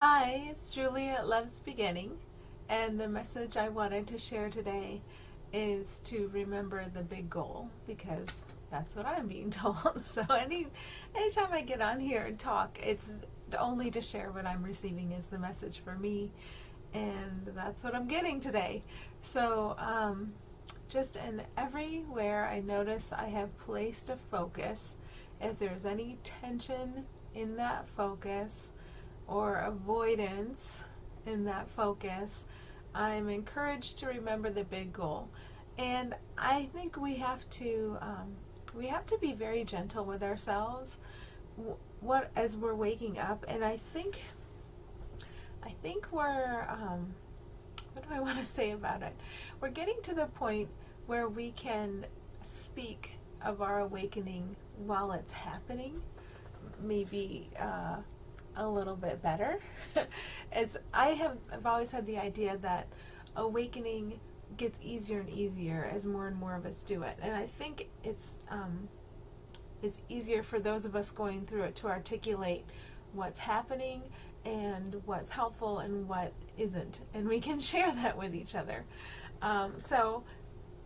Hi, it's Julie at Love's Beginning, and the message I wanted to share today is to remember the big goal because that's what I'm being told. So anytime I get on here and talk, it's only to share what I'm receiving is the message for me, and that's what I'm getting today. So just in everywhere I notice I have placed a focus. If there's any tension in that focus, or avoidance in that focus, I'm encouraged to remember the big goal. And I think we have to be very gentle with ourselves. What as we're waking up, and I think we're what do I want to say about it? We're getting to the point where we can speak of our awakening while it's happening. Maybe a little bit better. As I've always had the idea that awakening gets easier and easier as more and more of us do it, and I think it's easier for those of us going through it to articulate what's happening and what's helpful and what isn't, and we can share that with each other. So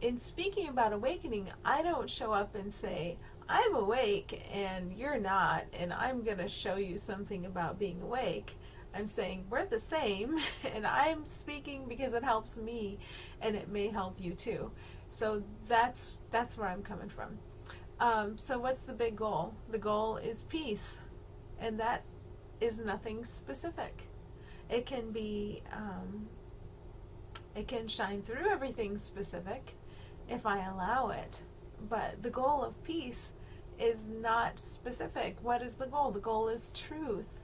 in speaking about awakening, I don't show up and say, I'm awake and you're not, and I'm going to show you something about being awake. I'm saying we're the same, and I'm speaking because it helps me, and it may help you too. So that's where I'm coming from. So what's the big goal? The goal is peace, and that is nothing specific. It can be, it can shine through everything specific if I allow it. But the goal of peace is not specific. What is the goal? The goal is truth.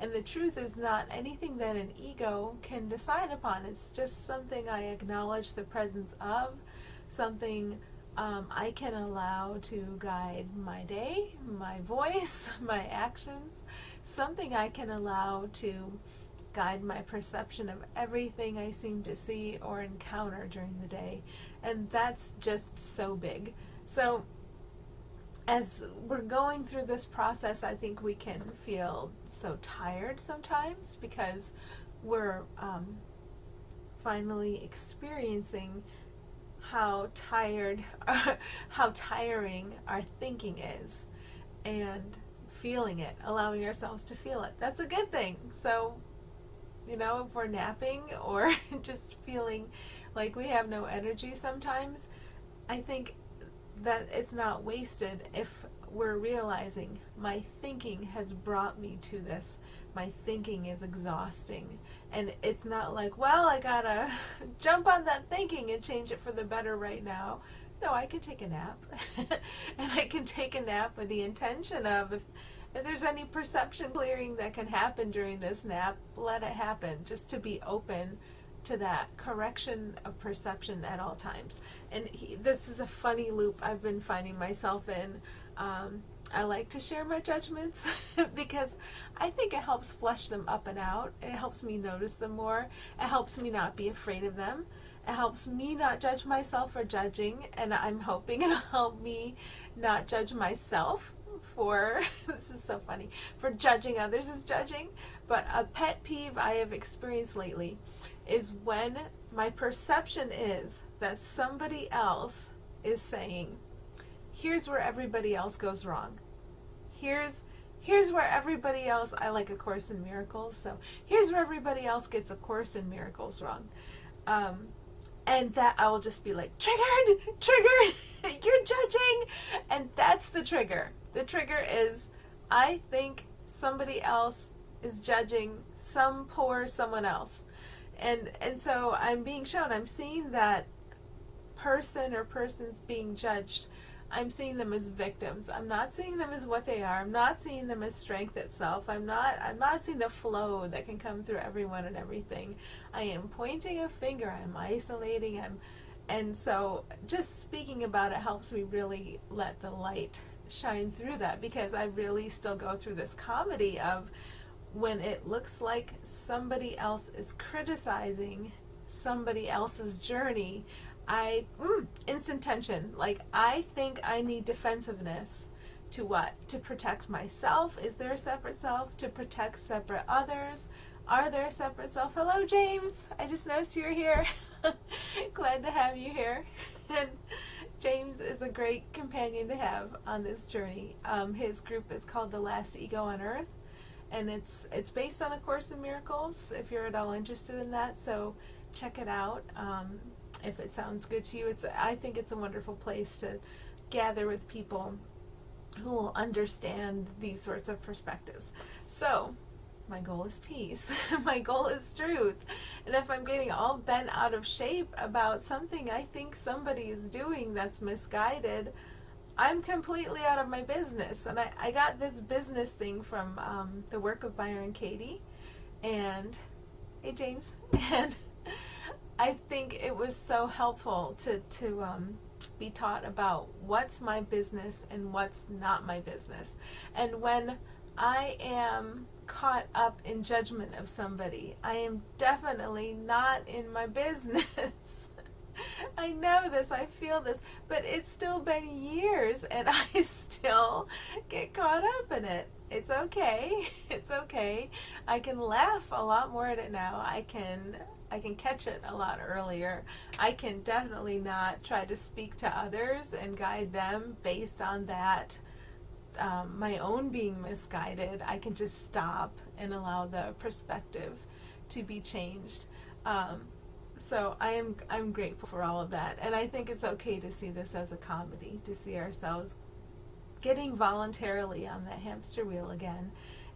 And the truth is not anything that an ego can decide upon. It's just something I acknowledge the presence of, something I can allow to guide my day, my voice, my actions, something I can allow to guide my perception of everything I seem to see or encounter during the day. And that's just so big. So as we're going through this process, I think we can feel so tired sometimes because we're finally experiencing how tired, how tiring our thinking is, and feeling it, allowing ourselves to feel it. That's a good thing. So, if we're napping or just feeling like we have no energy sometimes, I think that it's not wasted if we're realizing my thinking has brought me to this. My thinking is exhausting. And it's not like, well, I gotta jump on that thinking and change it for the better right now. No, I can take a nap. And I can take a nap with the intention of, if there's any perception clearing that can happen during this nap, let it happen, just to be open to that correction of perception at all times. And this is a funny loop I've been finding myself in. I like to share my judgments because I think it helps flush them up and out. It helps me notice them more. It helps me not be afraid of them. It helps me not judge myself for judging, and I'm hoping it'll help me not judge myself for this is so funny, for judging others as judging. But a pet peeve I have experienced lately is when my perception is that somebody else is saying, here's where everybody else goes wrong. Here's where everybody else, I like A Course in Miracles, so here's where everybody else gets A Course in Miracles wrong. And that I will just be like, triggered, you're judging. And that's the trigger. The trigger is, I think somebody else is judging some poor someone else. And so I'm being shown, I'm seeing that person or persons being judged, I'm seeing them as victims. I'm not seeing them as what they are. I'm not seeing them as strength itself. I'm not seeing the flow that can come through everyone and everything. I am pointing a finger. I'm isolating. And so just speaking about it helps me really let the light shine through that, because I really still go through this comedy of when it looks like somebody else is criticizing somebody else's journey, instant tension. Like, I think I need defensiveness to what? To protect myself. Is there a separate self? To protect separate others? Are There Separate Self? Hello, James. I just noticed you're here. Glad to have you here. And James is a great companion to have on this journey. His group is called The Last Ego on Earth, and it's based on A Course in Miracles, if you're at all interested in that. So check it out. If it sounds good to you, I think it's a wonderful place to gather with people who will understand these sorts of perspectives. So my goal is peace. My goal is truth. And if I'm getting all bent out of shape about something I think somebody is doing that's misguided, I'm completely out of my business. And I got this business thing from the work of Byron Katie. And, hey James, and I think it was so helpful to be taught about what's my business and what's not my business. And when I am caught up in judgment of somebody, I am definitely not in my business. I know this, I feel this, but it's still been years and I still get caught up in it. It's okay. It's okay. I can laugh a lot more at it now. I can catch it a lot earlier. I can definitely not try to speak to others and guide them based on that, my own being misguided. I can just stop and allow the perspective to be changed. So I'm grateful for all of that, and I think it's okay to see this as a comedy, to see ourselves getting voluntarily on that hamster wheel again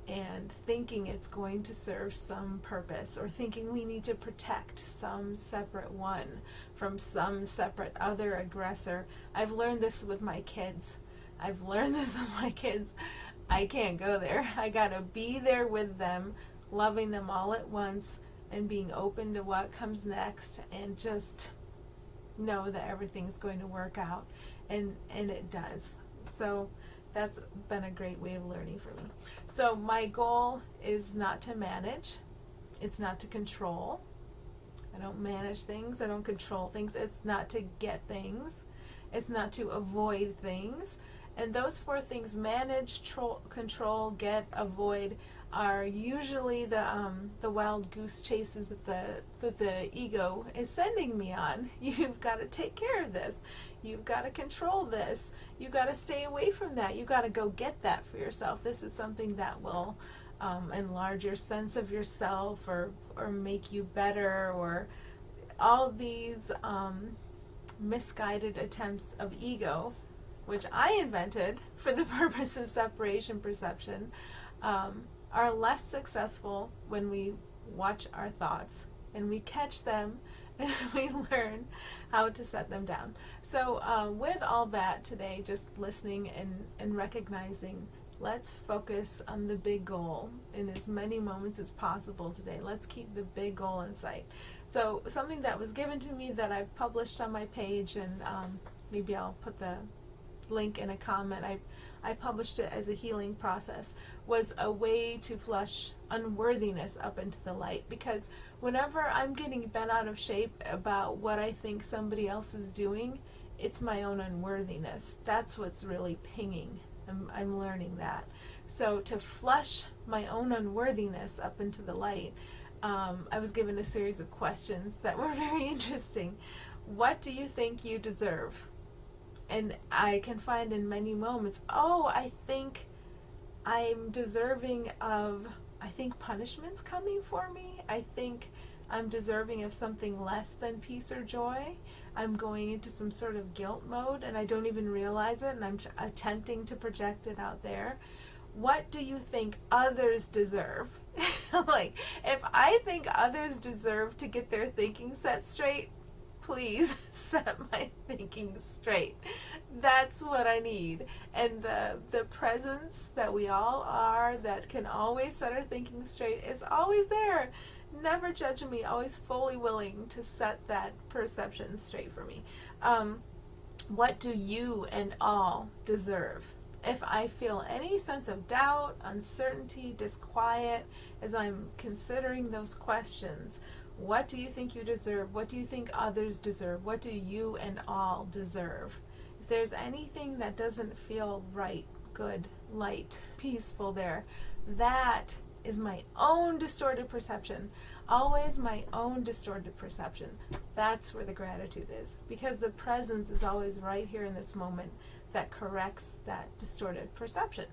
and thinking it's going to serve some purpose, or thinking we need to protect some separate one from some separate other aggressor. I've learned this with my kids. I can't go there. I gotta be there with them, loving them all at once and being open to what comes next, and just know that everything's going to work out, and it does. So that's been a great way of learning for me. So my goal is not to manage. It's not to control. I don't manage things. I don't control things. It's not to get things. It's not to avoid things. And those four things, manage, control, get, avoid, are usually the wild goose chases that the ego is sending me on. You've got to take care of this. You've got to control this. You've got to stay away from that. You've got to go get that for yourself. This is something that will enlarge your sense of yourself, or make you better, or all these misguided attempts of ego, which I invented for the purpose of separation perception, are less successful when we watch our thoughts and we catch them and we learn how to set them down. So with all that today, just listening and recognizing, let's focus on the big goal in as many moments as possible today. Let's keep the big goal in sight. So something that was given to me that I've published on my page, and maybe I'll put the link in a comment, I published it as a healing process, was a way to flush unworthiness up into the light. Because whenever I'm getting bent out of shape about what I think somebody else is doing, it's my own unworthiness. That's what's really pinging. I'm learning that. So to flush my own unworthiness up into the light, I was given a series of questions that were very interesting. What do you think you deserve? And I can find in many moments, I think I'm deserving of, punishment's coming for me. I think I'm deserving of something less than peace or joy. I'm going into some sort of guilt mode and I don't even realize it, and I'm attempting to project it out there. What do you think others deserve? Like, if I think others deserve to get their thinking set straight, please set my thinking straight. That's what I need. And the presence that we all are, that can always set our thinking straight, is always there. Never judging me, always fully willing to set that perception straight for me. What do you and all deserve? If I feel any sense of doubt, uncertainty, disquiet as I'm considering those questions, what do you think you deserve? What do you think others deserve? What do you and all deserve? If there's anything that doesn't feel right, good, light, peaceful there, that is my own distorted perception. Always my own distorted perception. That's where the gratitude is, because the presence is always right here in this moment that corrects that distorted perception.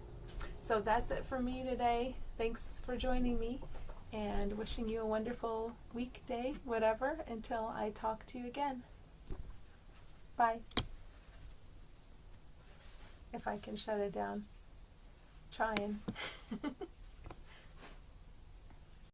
So that's it for me today. Thanks for joining me, and wishing you a wonderful week, day, whatever, until I talk to you again. Bye. If I can shut it down. Trying.